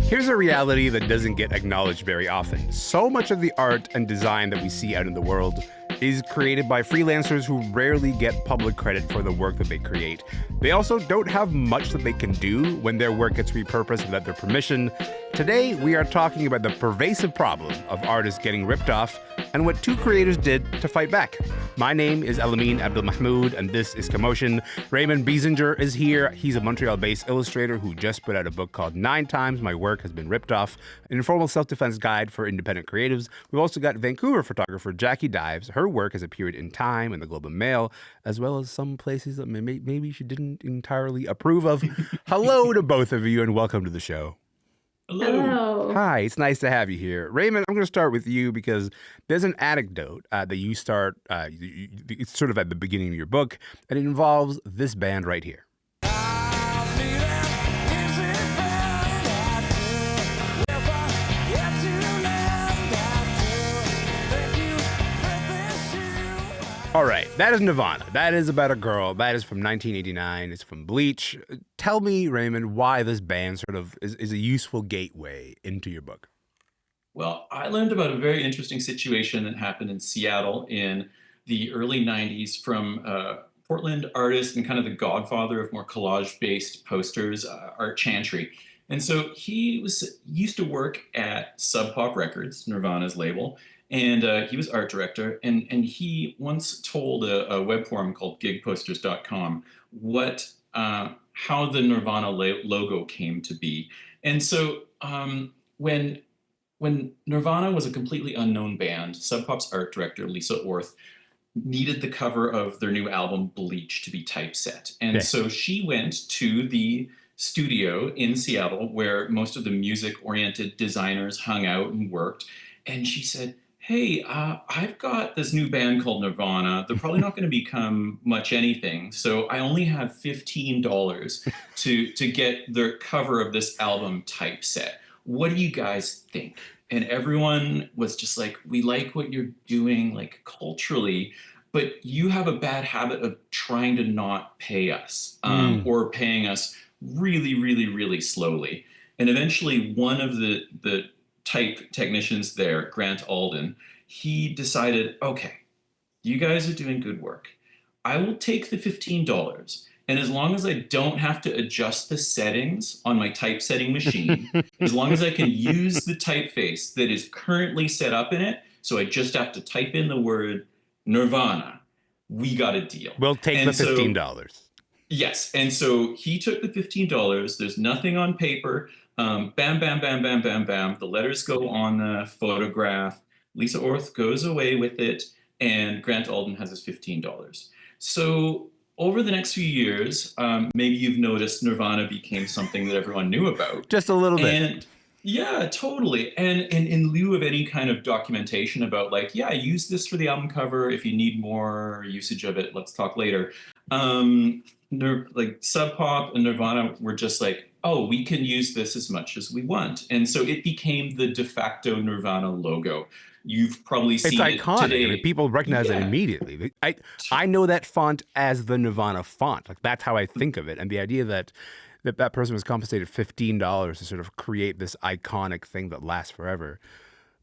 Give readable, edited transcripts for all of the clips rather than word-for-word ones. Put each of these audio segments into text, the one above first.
Here's a reality that doesn't get acknowledged very often. So much of the art and design that we see out in the world is created by freelancers who rarely get public credit for the work that they create. They also don't have much that they can do when their work gets repurposed without their permission. Today, we are talking about the pervasive problem of artists getting ripped off and what two creators did to fight back. My name is Elamin Abdelmahmoud, and this is Commotion. Raymond Biesinger is here. He's a Montreal-based illustrator who just put out a book called 9 Times My Work Has Been Ripped Off, an informal self-defense guide for independent creatives. We've also got Vancouver photographer Jackie Dives. Her work has appeared in Time and the Globe and Mail, as well as some places that maybe she didn't entirely approve of. Hello to both of you, and welcome to the show. Hello. Hi, it's nice to have you here. Raymond, I'm going to start with you because there's an anecdote that you start, it's sort of at the beginning of your book, and it involves this band right here. All right, that is Nirvana. That is about a girl. That is from 1989. It's from Bleach. Tell me, Raymond, why this band sort of is a useful gateway into your book. Well, I learned about a very interesting situation that happened in Seattle in the early 90s from Portland artist and kind of the godfather of more collage-based posters, Art Chantry. And so he used to work at Sub Pop Records, Nirvana's label, and he was art director. And he once told a web forum called gigposters.com how the Nirvana logo came to be. And so when Nirvana was a completely unknown band, Sub Pop's art director, Lisa Orth, needed the cover of their new album, Bleach, to be typeset. And so she went to the studio in Seattle where most of the music-oriented designers hung out and worked. And she said, hey, I've got this new band called Nirvana. They're probably not going to become much anything. So I only have $15 to get the cover of this album typeset. What do you guys think? And everyone was just like, we like what you're doing, like culturally, but you have a bad habit of trying to not pay us or paying us really, really, really slowly. And eventually one of the type technicians there, Grant Alden, he decided, okay, you guys are doing good work. I will take the $15. And as long as I don't have to adjust the settings on my typesetting machine, as long as I can use the typeface that is currently set up in it, so I just have to type in the word Nirvana, we got a deal. We'll take the $15. Yes. And so he took the $15. There's nothing on paper. Bam, bam, bam, bam, bam, bam. The letters go on the photograph. Lisa Orth goes away with it, and Grant Alden has his $15. So over the next few years, maybe you've noticed Nirvana became something that everyone knew about. Just a little bit. And yeah, totally. And in lieu of any kind of documentation about like, yeah, use this for the album cover. If you need more usage of it, let's talk later. Like Sub Pop and Nirvana were just like, oh, we can use this as much as we want. And so it became the de facto Nirvana logo. You've probably seen it iconic. Today. I mean, people recognize it immediately. I know that font as the Nirvana font. Like that's how I think of it. And the idea that person was compensated $15 to sort of create this iconic thing that lasts forever.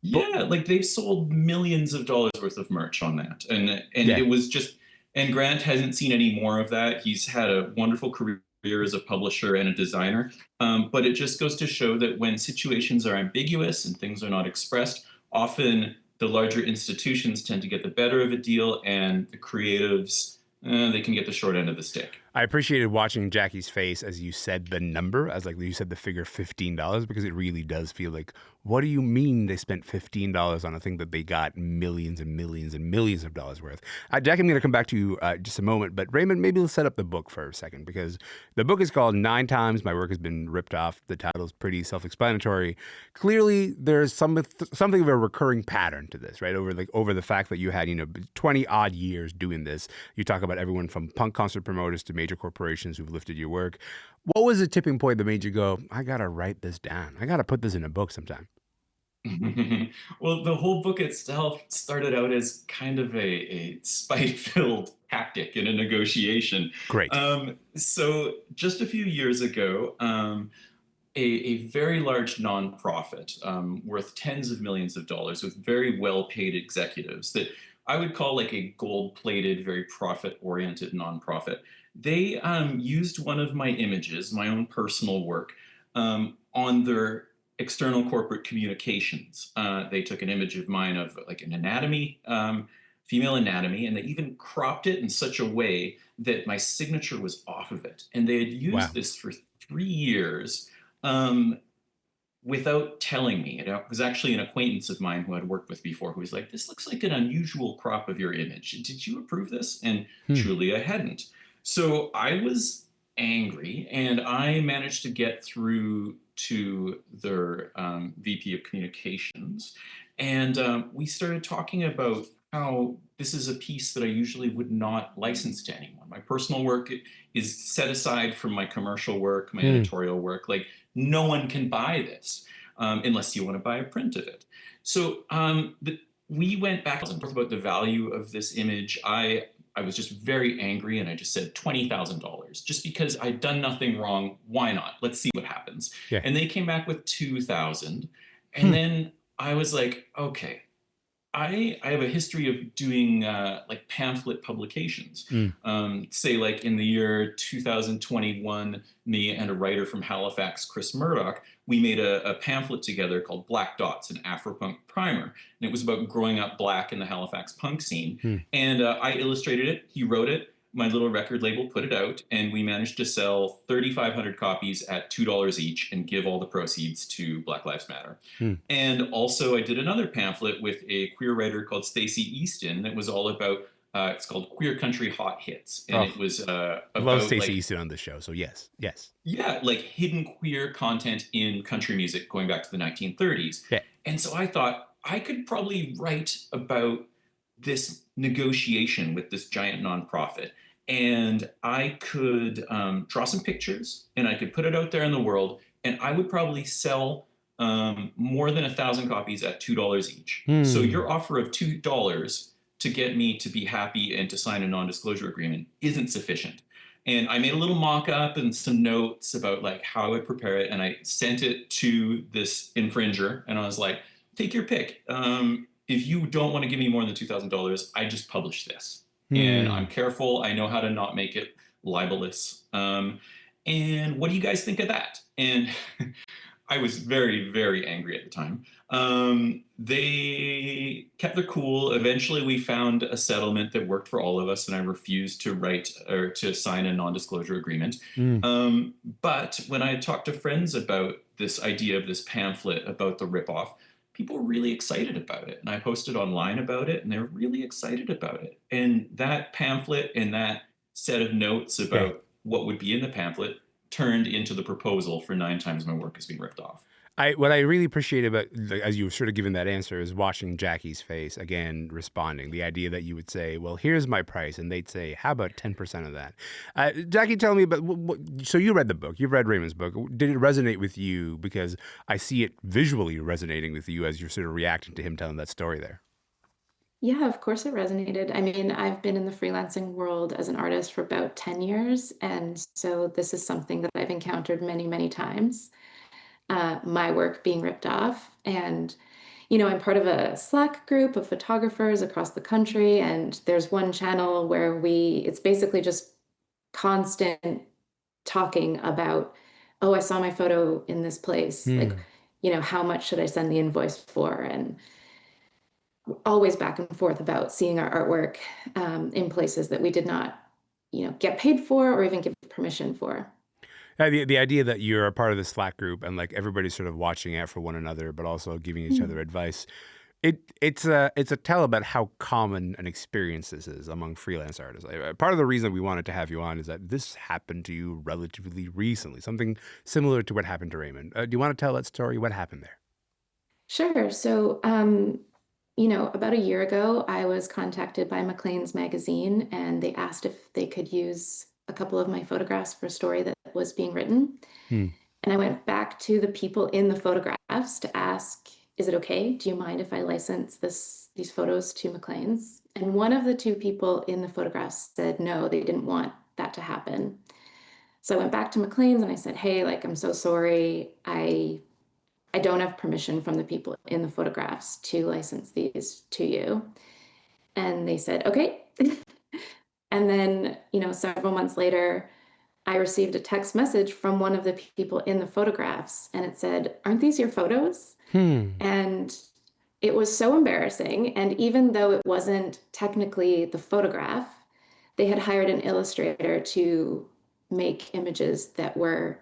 Yeah, like they've sold millions of dollars worth of merch on that. And it was just, and Grant hasn't seen any more of that. He's had a wonderful career as a publisher and a designer. But it just goes to show that when situations are ambiguous and things are not expressed, often the larger institutions tend to get the better of a deal, and the creatives, they can get the short end of the stick. I appreciated watching Jackie's face as you said the number, as like you said the figure $15, because it really does feel like, what do you mean they spent $15 on a thing that they got millions and millions and millions of dollars worth? Jackie, I'm going to come back to you just a moment, but Raymond, maybe let's set up the book for a second, because the book is called 9 Times My Work Has Been Ripped Off. The title is pretty self-explanatory. Clearly, there's something of a recurring pattern to this, right? Over the fact that you had 20 odd years doing this. You talk about everyone from punk concert promoters to major corporations who've lifted your work. What was the tipping point that made you go, I got to write this down. I got to put this in a book sometime? Well, the whole book itself started out as kind of a spite-filled tactic in a negotiation. Great. So just a few years ago, a very large nonprofit worth tens of millions of dollars with very well-paid executives that I would call like a gold-plated, very profit-oriented nonprofit. They used one of my images, my own personal work, on their external corporate communications. They took an image of mine of like an anatomy, female anatomy, and they even cropped it in such a way that my signature was off of it. And they had used Wow. this for 3 years um, without telling me. It was actually an acquaintance of mine who I'd worked with before who was like, "This looks like an unusual crop of your image. Did you approve this?" And Hmm. truly, I hadn't. So I was angry, and I managed to get through to their VP of communications. And we started talking about how this is a piece that I usually would not license to anyone. My personal work is set aside from my commercial work, my Hmm. editorial work. Like, no one can buy this unless you want to buy a print of it. So we went back and forth about the value of this image. I was just very angry and I just said $20,000 just because I'd done nothing wrong. Why not? Let's see what happens. Yeah. And they came back with 2,000. And Hmm. then I was like, okay, I have a history of doing like pamphlet publications. Hmm. Say, like in the year 2021, me and a writer from Halifax, Chris Murdoch, we made a pamphlet together called Black Dots, an Afropunk primer. And it was about growing up Black in the Halifax punk scene. Hmm. And I illustrated it, he wrote it, my little record label put it out, and we managed to sell 3,500 copies at $2 each and give all the proceeds to Black Lives Matter. Hmm. And also, I did another pamphlet with a queer writer called Stacey Easton that was all about. It's called Queer Country Hot Hits, and Oh, it was love about Stacey like, Easton on the show. So yes, yes. yeah, like hidden queer content in country music going back to the 1930s. Yeah. And so I thought I could probably write about this negotiation with this giant nonprofit. And I could draw some pictures and I could put it out there in the world. And I would probably sell more than 1,000 copies at $2 each. So Hmm. your offer of $2 to get me to be happy and to sign a non-disclosure agreement isn't sufficient. And I made a little mock-up and some notes about like how I would prepare it, and I sent it to this infringer, and I was like, "Take your pick. If you don't want to give me more than $2,000, I just publish this, and Hmm. I'm careful. I know how to not make it libelous. And what do you guys think of that?" And I was very, very angry at the time. They kept their cool. Eventually, we found a settlement that worked for all of us, and I refused to write or to sign a non-disclosure agreement. Hmm. But when I talked to friends about this idea of this pamphlet about the ripoff, people were really excited about it. And I posted online about it, and they were really excited about it. And that pamphlet and that set of notes Yeah. about what would be in the pamphlet turned into the proposal for 9 times my work is being ripped off. What I really appreciate about, as you were sort of giving that answer, is watching Jackie's face again, responding. The idea that you would say, "Well, here's my price," and they'd say, "How about 10% of that?" Jackie, tell me about. So you read the book. You've read Raymond's book. Did it resonate with you? Because I see it visually resonating with you as you're sort of reacting to him telling that story there. Yeah, of course it resonated. I mean, I've been in the freelancing world as an artist for about 10 years. And so this is something that I've encountered many, many times, my work being ripped off. And, I'm part of a Slack group of photographers across the country. And there's one channel where it's basically just constant talking about, oh, I saw my photo in this place. Like, Hmm. how much should I send the invoice for? And always back and forth about seeing our artwork in places that we did not, get paid for or even give permission for. The idea that you're a part of the Slack group and like everybody's sort of watching out for one another, but also giving each other Mm. advice. It's a tell about how common an experience this is among freelance artists. Part of the reason we wanted to have you on is that this happened to you relatively recently, something similar to what happened to Raymond. Do you want to tell that story? What happened there? Sure. So, about a year ago, I was contacted by Maclean's magazine, and they asked if they could use a couple of my photographs for a story that was being written. Hmm. And I went back to the people in the photographs to ask, is it okay? Do you mind if I license these photos to Maclean's? And one of the two people in the photographs said no, they didn't want that to happen. So I went back to McLean's and I said, hey, like, I'm so sorry. I don't have permission from the people in the photographs to license these to you. And they said, okay. And then, several months later, I received a text message from one of the people in the photographs, and it said, aren't these your photos? And it was so embarrassing. And even though it wasn't technically the photograph, they had hired an illustrator to make images that were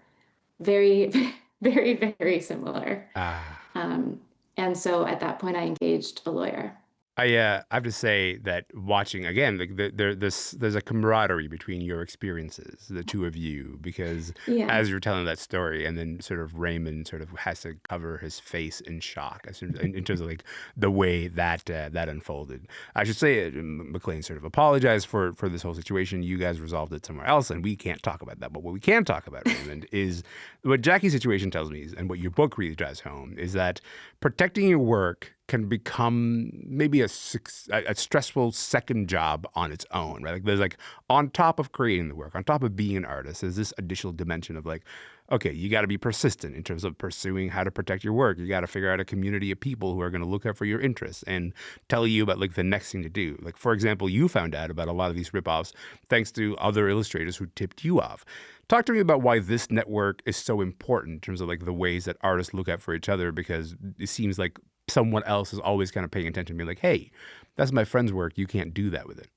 very, very, very similar. Ah. And so at that point, I engaged a lawyer. I have to say that watching again, like there's a camaraderie between your experiences, the two of you, because Yeah. as you're telling that story, and then sort of Raymond sort of has to cover his face in shock in terms of like the way that that unfolded. I should say, McLean sort of apologized for this whole situation. You guys resolved it somewhere else, and we can't talk about that. But what we can talk about, Raymond, is what Jackie's situation tells me, and what your book really drives home, is that protecting your work can become maybe a stressful second job on its own, right? Like there's like on top of creating the work, on top of being an artist, there's this additional dimension of like, okay, you got to be persistent in terms of pursuing how to protect your work. You got to figure out a community of people who are going to look out for your interests and tell you about like the next thing to do. Like, for example, you found out about a lot of these ripoffs thanks to other illustrators who tipped you off. Talk to me about why this network is so important in terms of like the ways that artists look out for each other, because it seems like someone else is always kind of paying attention to me like, hey, that's my friend's work. You can't do that with it.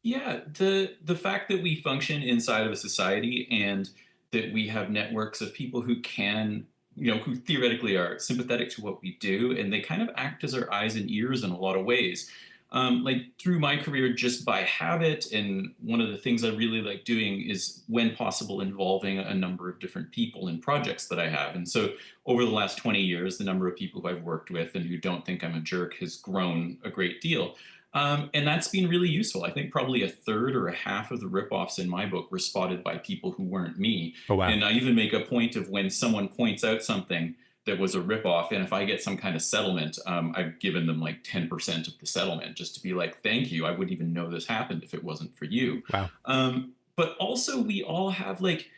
Yeah, the fact that we function inside of a society and that we have networks of people who can, who theoretically are sympathetic to what we do, and they kind of act as our eyes and ears in a lot of ways. Like through my career, just by habit, and one of the things I really like doing is, when possible, involving a number of different people in projects that I have. And so over the last 20 years, the number of people who I've worked with and who don't think I'm a jerk has grown a great deal. And that's been really useful. I think probably a third or a half of the ripoffs in my book were spotted by people who weren't me. Oh, wow. And I even make a point of, when someone points out something that was a ripoff, and if I get some kind of settlement, I've given them like 10% of the settlement, just to be like, thank you. I wouldn't even know this happened if it wasn't for you. Wow. But also, we all have like,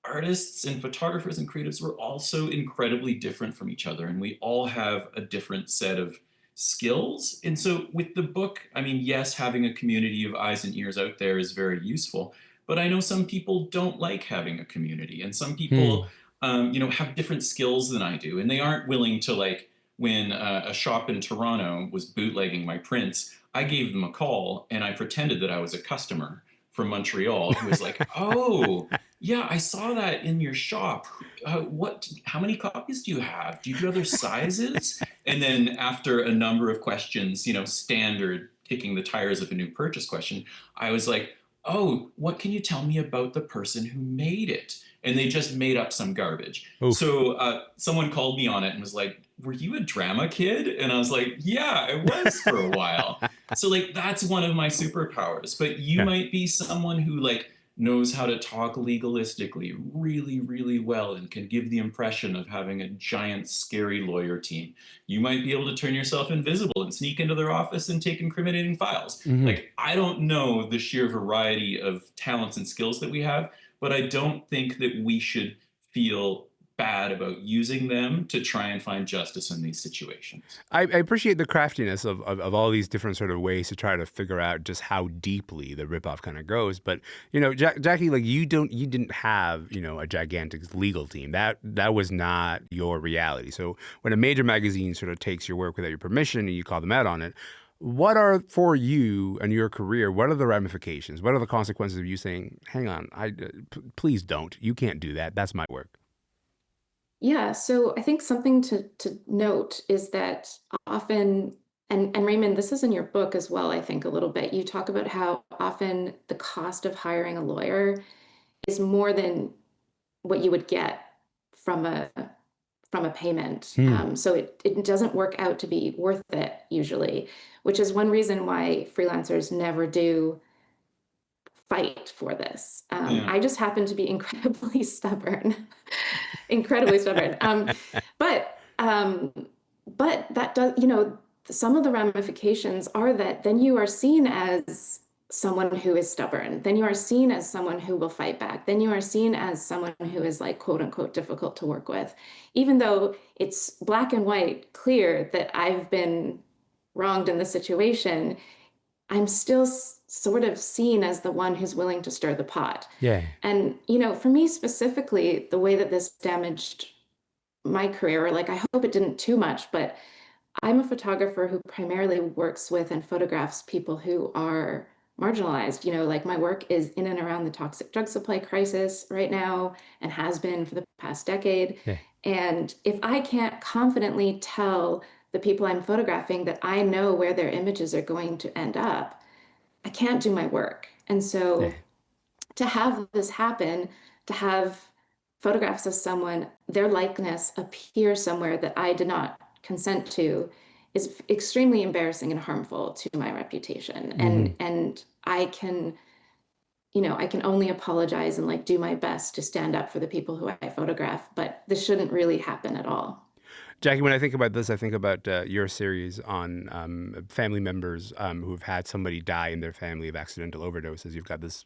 artists and photographers and creatives, we're also incredibly different from each other, and we all have a different set of skills. And so with the book, I mean, yes, having a community of eyes and ears out there is very useful, but I know some people don't like having a community, and some people have different skills than I do, and they aren't willing to, like, when a shop in Toronto was bootlegging my prints, I gave them a call and I pretended that I was a customer from Montreal who was like, oh, yeah, I saw that in your shop. How many copies do you have? Do you do other sizes? And then after a number of questions, standard kicking the tires of a new purchase question, I was like, oh, what can you tell me about the person who made it? And they just made up some garbage. Oof. So someone called me on it and was like, were you a drama kid? And I was like, yeah, I was for a while. So like, that's one of my superpowers. But you might be someone who like knows how to talk legalistically really, really well and can give the impression of having a giant, scary lawyer team. You might be able to turn yourself invisible and sneak into their office and take incriminating files. Like, I don't know the sheer variety of talents and skills that we have, but I don't think that we should feel bad about using them to try and find justice in these situations. I appreciate the craftiness of all these different sort of ways to try to figure out just how deeply the ripoff kind of goes. But Jackie, like you didn't have a gigantic legal team. That was not your reality. So when a major magazine sort of takes your work without your permission and you call them out on it, what are, for you and your career, what are the ramifications? What are the consequences of you saying, hang on, please don't, you can't do that. That's my work. Yeah, so I think something to note is that often, and Raymond, this is in your book as well, I think a little bit, you talk about how often the cost of hiring a lawyer is more than what you would get from a payment. So it doesn't work out to be worth it usually, which is one reason why freelancers never do fight for this. I just happen to be incredibly stubborn, incredibly stubborn. But that does, some of the ramifications are that then you are seen as someone who is stubborn. Then you are seen as someone who will fight back. Then you are seen as someone who is like, quote unquote, difficult to work with. Even though it's black and white, clear that I've been wronged in the situation, I'm still sort of seen as the one who's willing to stir the pot. Yeah. And, for me specifically, the way that this damaged my career, or like, I hope it didn't too much, but I'm a photographer who primarily works with and photographs people who are marginalized. Like my work is in and around the toxic drug supply crisis right now and has been for the past decade. Yeah. And if I can't confidently tell the people I'm photographing that I know where their images are going to end up, I can't do my work. And so Yeah. to have this happen, to have photographs of someone, their likeness appear somewhere that I did not consent to, is extremely embarrassing and harmful to my reputation. And I can, I can only apologize and like do my best to stand up for the people who I photograph, but this shouldn't really happen at all. Jackie, when I think about this, I think about your series on family members who have had somebody die in their family of accidental overdoses. You've got this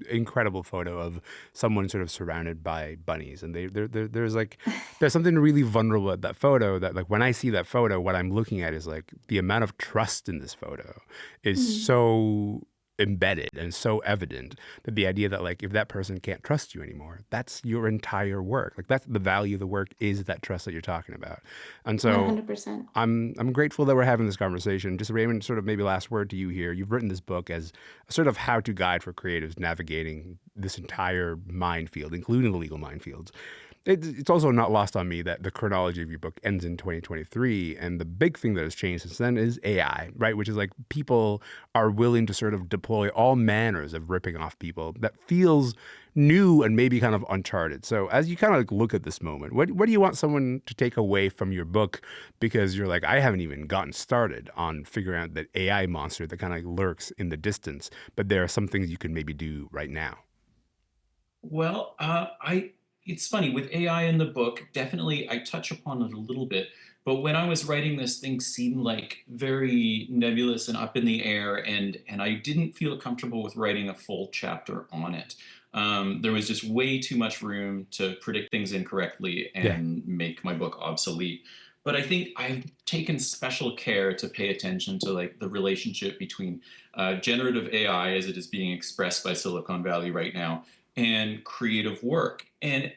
incredible photo of someone sort of surrounded by bunnies, and there's something really vulnerable at that photo. That like when I see that photo, what I'm looking at is like the amount of trust in this photo is so embedded and so evident that the idea that like if that person can't trust you anymore, that's your entire work. Like that's the value of the work, is that trust that you're talking about. And so 100%. I'm grateful that we're having this conversation. Just Raymond, sort of maybe last word to you here. You've written this book as a sort of how-to guide for creatives navigating this entire minefield, including the legal minefields. It's also not lost on me that the chronology of your book ends in 2023, and the big thing that has changed since then is AI, right? Which is like people are willing to sort of deploy all manners of ripping off people that feels new and maybe kind of uncharted. So as you kind of like look at this moment, what do you want someone to take away from your book? Because you're like, I haven't even gotten started on figuring out that AI monster that kind of lurks in the distance, but there are some things you can maybe do right now. Well, it's funny with AI in the book, definitely I touch upon it a little bit, but when I was writing this, things seemed like very nebulous and up in the air, and I didn't feel comfortable with writing a full chapter on it. There was just way too much room to predict things incorrectly and make my book obsolete. But I think I've taken special care to pay attention to like the relationship between generative AI as it is being expressed by Silicon Valley right now and creative work. And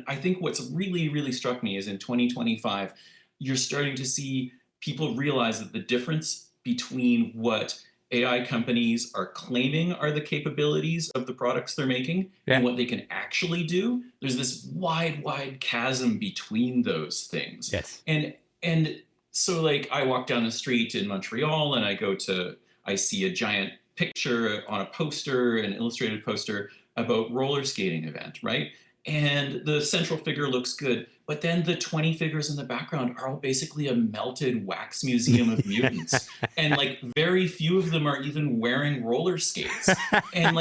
I think what's really, really struck me is in 2025, you're starting to see people realize that the difference between what AI companies are claiming are the capabilities of the products they're making and what they can actually do, there's this wide, wide chasm between those things. Yes. And so like I walk down the street in Montreal and I see a giant picture on a poster, an illustrated poster about roller skating event, right? And the central figure looks good, but then the 20 figures in the background are all basically a melted wax museum of mutants. And like very few of them are even wearing roller skates. And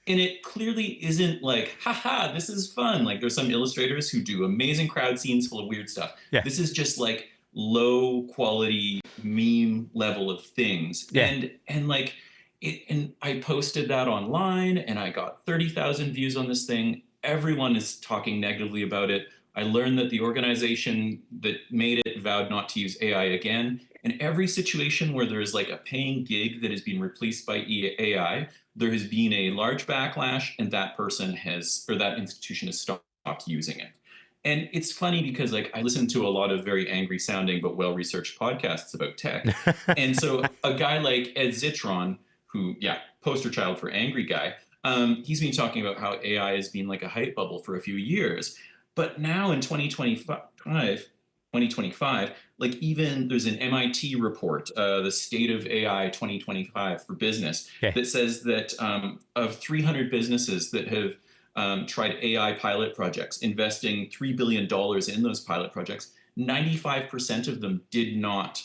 it clearly isn't like, haha, this is fun. Like there's some illustrators who do amazing crowd scenes full of weird stuff. Yeah. This is just like low quality meme level of things. Yeah. And I posted that online and I got 30,000 views on this thing. Everyone is talking negatively about it. I learned that the organization that made it vowed not to use AI again. And every situation where there is like a paying gig that is being replaced by AI, there has been a large backlash and that person or that institution has stopped using it. And it's funny because like I listen to a lot of very angry sounding but well-researched podcasts about tech. And so a guy like Ed Zitron, who, poster child for angry guy, he's been talking about how AI has been like a hype bubble for a few years. But now in 2025, like even there's an MIT report, the State of AI 2025 for business, that says that of 300 businesses that have tried AI pilot projects, investing $3 billion in those pilot projects, 95% of them did not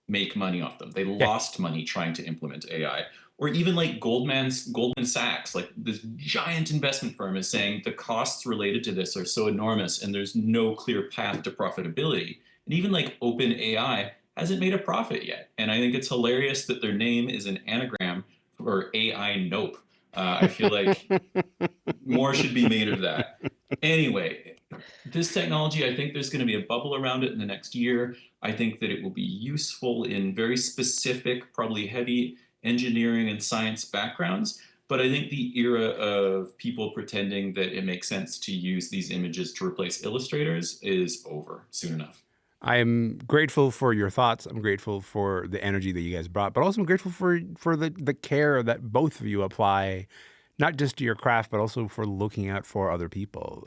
make money off them. They lost money trying to implement AI. Or even like Goldman Sachs, like this giant investment firm, is saying the costs related to this are so enormous and there's no clear path to profitability. And even like OpenAI hasn't made a profit yet. And I think it's hilarious that their name is an anagram or AI nope. I feel like more should be made of that. Anyway, this technology, I think there's going to be a bubble around it in the next year. I think that it will be useful in very specific, probably heavy engineering and science backgrounds. But I think the era of people pretending that it makes sense to use these images to replace illustrators is over soon enough. I am grateful for your thoughts. I'm grateful for the energy that you guys brought, but also I'm grateful for the care that both of you apply, not just to your craft, but also for looking out for other people.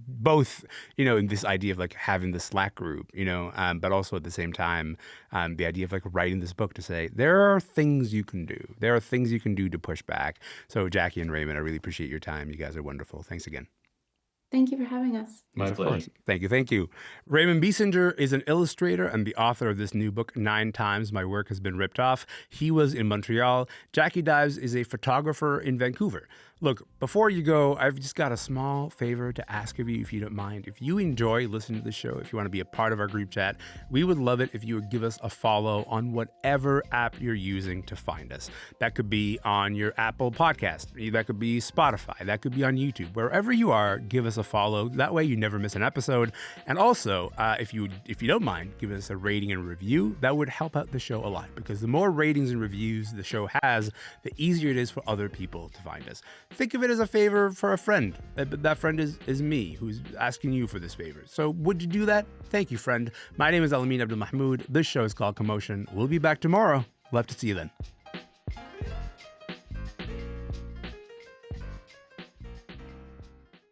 Both, in this idea of like having the Slack group, but also at the same time, the idea of like writing this book to say, there are things you can do. There are things you can do to push back. So Jackie and Raymond, I really appreciate your time. You guys are wonderful. Thanks again. Thank you for having us. My pleasure. Thank you. Thank you. Raymond Biesinger is an illustrator and the author of this new book, 9 Times My Work Has Been Ripped Off. He was in Montreal. Jackie Dives is a photographer in Vancouver. Look, before you go, I've just got a small favor to ask of you, if you don't mind. If you enjoy listening to the show, if you want to be a part of our group chat, we would love it if you would give us a follow on whatever app you're using to find us. That could be on your Apple podcast. That could be Spotify. That could be on YouTube. Wherever you are, give us a follow. That way you never miss an episode. And also, if you don't mind, give us a rating and review. That would help out the show a lot, because the more ratings and reviews the show has, the easier it is for other people to find us. Think of it as a favor for a friend. That friend is me, who's asking you for this favor. So would you do that? Thank you, friend. My name is Elamin Abdelmahmoud. This show is called Commotion. We'll be back tomorrow. Love to see you then.